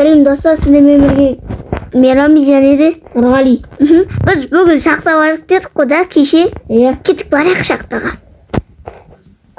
Сәлем достар, сіздермен бірге Мейрамбек және де Нұрғали. Біз бүгін шахта барып дедік қой да кеше. Кетіп барайық шахтаға.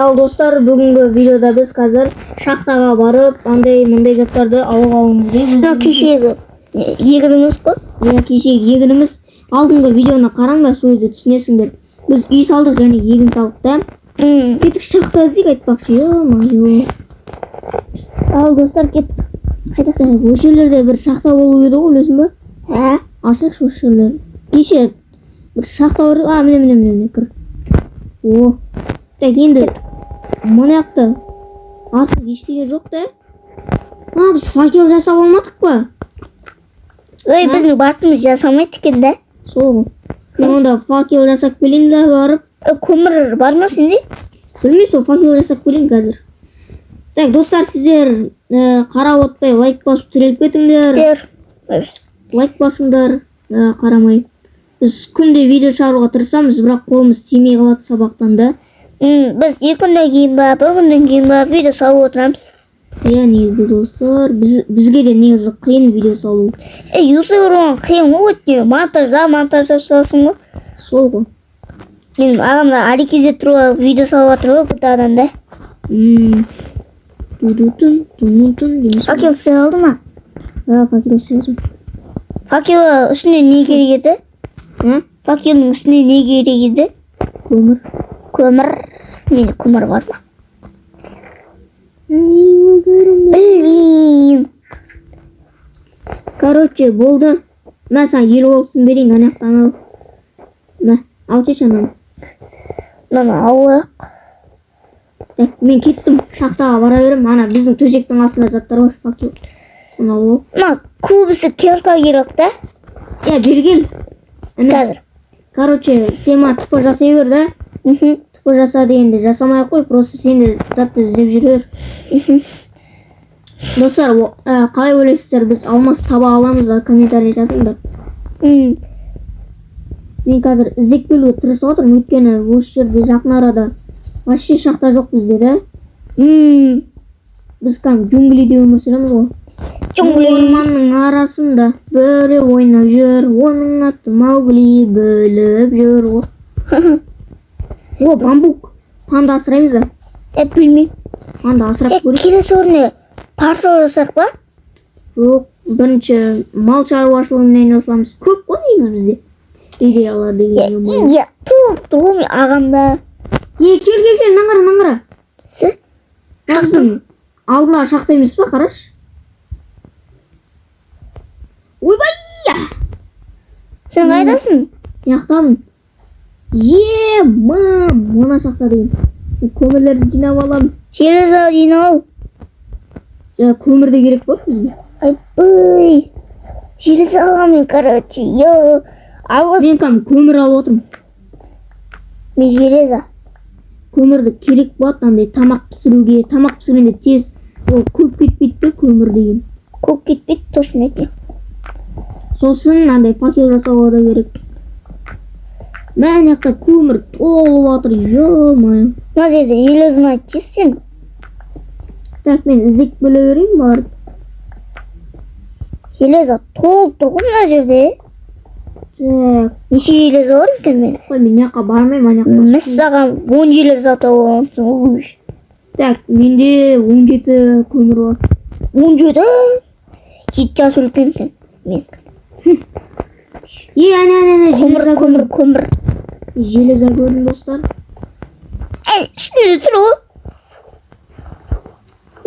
Ал достар, бүгінгі видеода біз қазір шахтаға барып, андай заттарды алуымыз керек. Кешегі егініміз қой. Кешегі егініміз. Алдыңғы видеоны қараңдар, сол кезде түсінесіңдер. Біз үй салдық және егін салдық та. Кетік шахта іздейік айтпақшы. Ал достар, кеттік. Осы жерлерде бір шахта болу еді ғой, білесің ба? Ашық осы жерлер. Кеше бір шахта бар. Міне кір. Так, енді мына жақта артық ештеңе жоқ та. Біз факел жасап алмадық па? Ой, біздің басымыз жасамайды екен да. Сол ғой. Мен онда факел жасап келейін да барып. Көмір бар ма сенде? Білмеймін, сол факел жасап келейін қазір. Так, достар, сіздер қарап отпай лайк басып тіреліп кетіңдер. Лайк басыңдар, қарамай. Біз күнде видео шығаруға тырысамыз, бірақ қолымыз тимей қалады сабақтан да. Біз 2 күннен кейін ба, 1 күннен кейін ба видео салып отырамыз. Негізі достар, бізге де негізі қиын видео салу. Юсырған қиын ғой, монтаж жасалсын ғой. Сол ғой. Менің ағамда әрекезе тұрып видео салып отыр ғой, бұтадан да. Факел істей алды ма? Факел істей алды. Факел үстіне не керек еді? Факелдің үстіне не керек еді? Көмір. Менде көмір бар ма? Короче, болды. Мен саған 50 болсын берейін, анаяқтан ал. Ал шеш ананы. Ауық. Мен кеттім, шахтаға бара берем. Ана біздің төсектің астында заттар бар, факел. Соны алып ал. Көбісі керка керек та? Бергел. Қазір. Короче, сен ма тұпа жасай бер да. Тұпа жаса дегенде жасамай қой, просто сен де затты іздеп жүре бер. Достар, қалай ойлайсыздар, біз алмас таба аламыз да, комментарий жазыңдар. Мен қазір іздеп келуге тырысып отырмын, өйткені осы жерде жақын арада вообще шахта жоқ бізде да. Біз джунглиде өмір сүреміз ғой. Орманның арасында біреу ойнап жүр, оның аты Маугли, біліп жүр ғой. Бамбук. Панда асыраймыз да. Білмеймін. Панда асырап көрейік. Келесі орны парсал жасақ па? Жоқ, бірінші мал шаруашылығымен айналысамыз. Көп қой негізі бізде идеялар деген. Идея толып тұр ғой ағамда. Кел, наңғыра. Шақтың алдына шақта емес па, қараш. Ойбай! Сен қайдасың? Яқтамын. Мына шақта деген. Көмірлерді жинап алам. Железа жинап ал. Көмір де керек болды бізге. Айбай! Железа аламын, короче. Мен көмір алып отырмын. Мен железа. Көмірді керек болады, андай тамақ пісіруге. Тамақ пісіргенде тез. Көп кетпейді көмір деген. Көп кетпейді, точно екен. Сосын андай факел жасауға да керек. Мен жақта көмір толып жатыр, ё-мое. Мына жерде железаны кессең. Так, мен іздеп біле берейін барып. Железа толып тұр ғой мына жерде. Неше железа бар екен мен? Мен жаққа бармаймын, Біз саған 10 железа тауып аламын. Так, менде 17 көмір бар. 17? 7 жас үлкен екен мен. Көмір. Железа көрдім достар. Үстінде тұр ғой.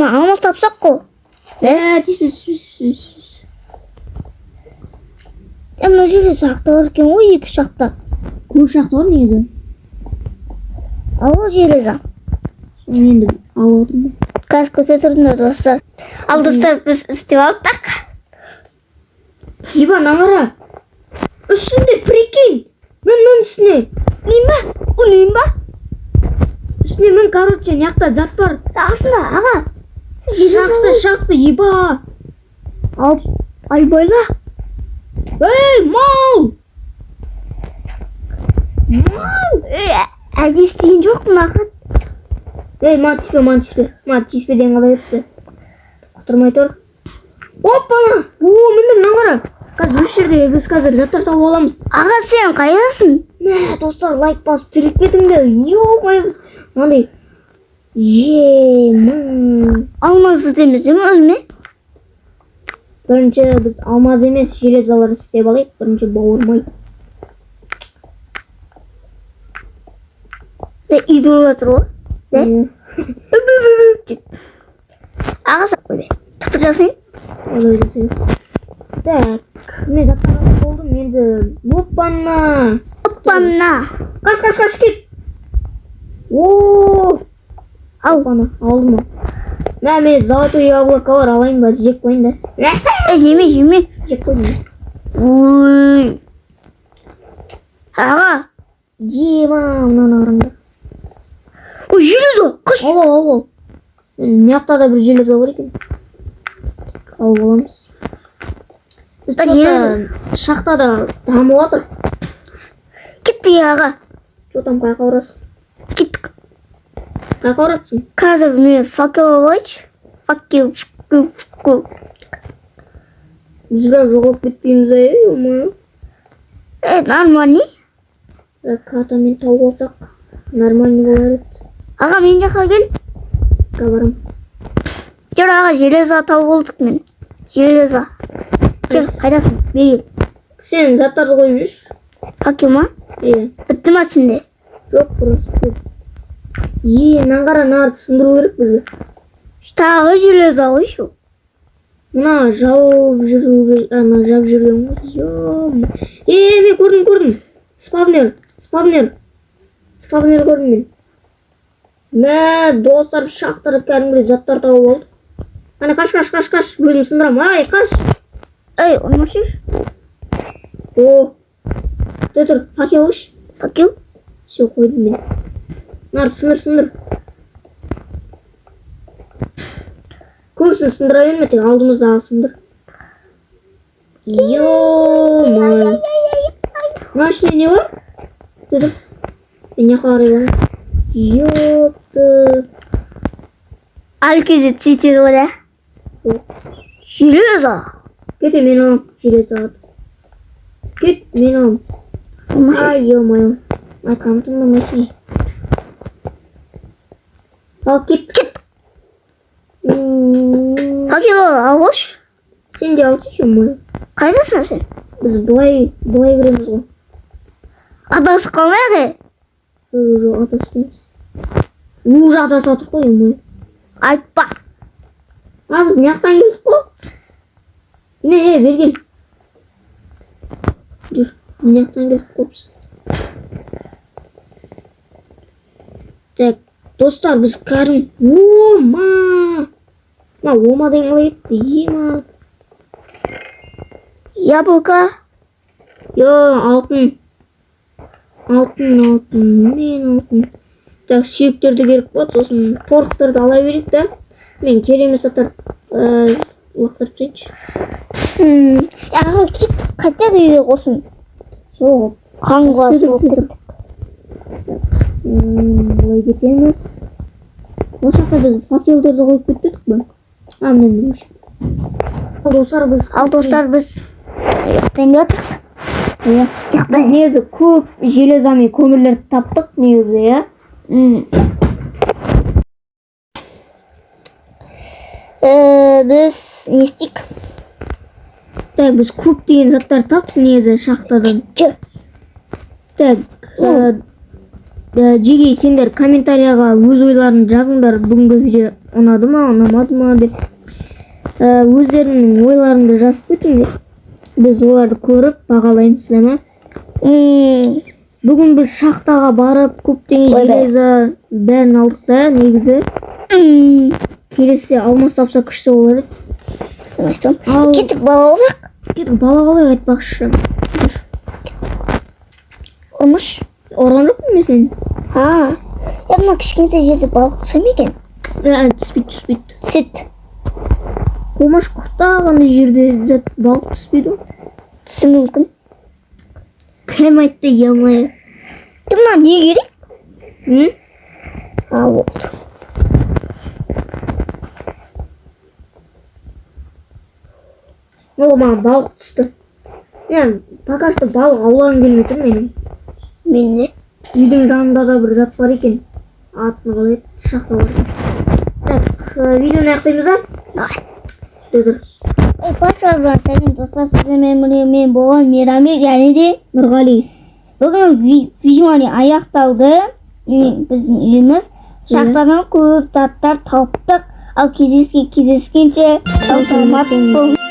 Алмас тапсақ қой. Тиіспес. Мына жерде шахта бар екен ғой, 2 шахта. Көп шахта бар негізі. Ал железа. Енді алып отырмын. Қазір көте тұрдыңдар достар. Ал достар, біз істеп алдық. Наңғара. Үстінде прикинь. Мен үстіне. Үнейін ба? Үстіне мен, короче, няқта зат бар. Асында, аға. Шақты, еба. Айбайла. Мал! Естіген жоқ мақыт. Маған тиіспе деген қалай өтті. Құтырмай тұр. Опа! Міндім мынаны қара. Қазір осы жерде біз қазір заттар тауып аламыз. Аға сен қайдасың? Мә, достар, лайк басып тірек кетіңдер. Ё-моё. Мынандай. Мың. Алмаз іздеміз өзіме? Бірінші біз алмаз емес железалар істеп алайық. Бірінші бауырмай. Үйді жатыр ғой. Аға сақ қойды. Тіпір жасайын? Олай жасайын. Так, мен заттар болдым. Енді оппана. Оппана. Қаш кет. О! Ал. Оппана, алдым ма? Мә, мен золотой яблоко бар, алайын ба, жеп қойын да. Жеме. Жеп қойын. Ой. Аға. Ема, мынаны қараңдар. Ой, железо. Қыш. Ал. Мияқта да бір железо бар екен. Алып аламыз. Біз шахтада дамып жатыр. Кеттік аға. Жотам қайқа барасың? Кеттік. Қайқа барасың? Қазір мен факел алайыншы. Факел. Біз бірақ жоғалып кетпейміз ой. Нормальный. Картамен тауып алсақ нормальный болар еді. Аға мен жаққа кел. Барам. Жүр аға, железо тауып болдық мен. Железо. Кел, қайдасың? Бері. Сен заттарды қойып жүрші. Факел ма? Бітті ма сенде? Жоқ, просто көп. Мынаны қара, мынаны сындыру керек бізге. Тағы железо ғой шу. Мына жауып жүрген ғой. Мен көрдім. Спавнер көрдім мен. Мә, достар, шақтырып кәдімгідей заттар тауып алдық. Ана қаш. Өзім сындырам. Ай, қаш. Ей, ұрмашы. О. Тұр, факел қойшы. Факел? Все, қойдым мен. Нар, сындыр. Көбісін сындыра берме, тек алдымызда сындыр. Ё-моё. Мына ішінде не бар? Тұр. Мен жаққа қарай барам. Ёпты. Алкезе цветет ғой да. Железо. Кет, мен алам. Железо. Кет, мен алам. Ай, ё-моё. Айтқаным тыңдамайсың. Ал, кет. Факел алғыш. Сен де алшы, ё-моё. Қайдасың сен? Біз былай кіреміз ғой. Адасып қалмайық. Жоқ, атаспаймыз. Уже атасып жатыр ғой, ё-моё. Айтпа. Біз мияқтан келдік қой. Не, бер кел. Жүр, мияқтан келдік қой біз. Так, достар, біз кәрім. Ома! Ома деген қалай кетті, ема. Яблоко. Алтын. Мен алтын. Так, сүйектерді керек болады, сосын торықтарды ала берейік та. Мен керемет заттар лақтырып тастайыншы. Аға кет, қайтар үйге қосын. Жоқ. Қанға соғып. Былай кетеміз. Осы жақта біз факелдерді қойып кетпедік па? Мен демеші. Ал достар, біз Яқтайын жатыр. Негізі көп железо мен көмірлерді таптық негізі, Біз не істейік? Так, біз көптеген заттар таптық негізі шахтадан. Так, жеге сендер комментарияға өз ойларын жазыңдар. Бүгінгі видео ұнады ма, ұнамады ма деп. Өздерінің ойларыңды жазып кетіңдер. Біз оларды көріп бағалаймыз да ма? Бүгін біз шахтаға барып көптеген железо бәрін алдық та негізі. Келесі алмас тапса күшті болар еді. Кетіп бала олақ. Кетіп бала олақ айтпақшы. Ұрмыш. Ұрған жоқпын мен сені. Мына кішкентай жерде балық түсі ме екен? Түспейді. Түсет. Қомаш құқтағаны жерде балық түспейді ғой. Түсі мүмкін. Кім айтты, емай? Мына не керек? Болды. О, маған балық түсті. Мен пока что балық аулағым келмей тұр менің. Менде. Үйдің жанында да бір зат бар екен. Атын қалай еді? Шақта бар екен. Так, видеоны аяқтаймыз ба? Давай. Тұр. Баршаңызға сәлем достар, мен болған Мейрамбек және де Нұрғали. бүгін видеоны аяқталды. Біздің үйіміз шақтардан көп заттар таптық. Ал кездескенше сау саламат болыңыз.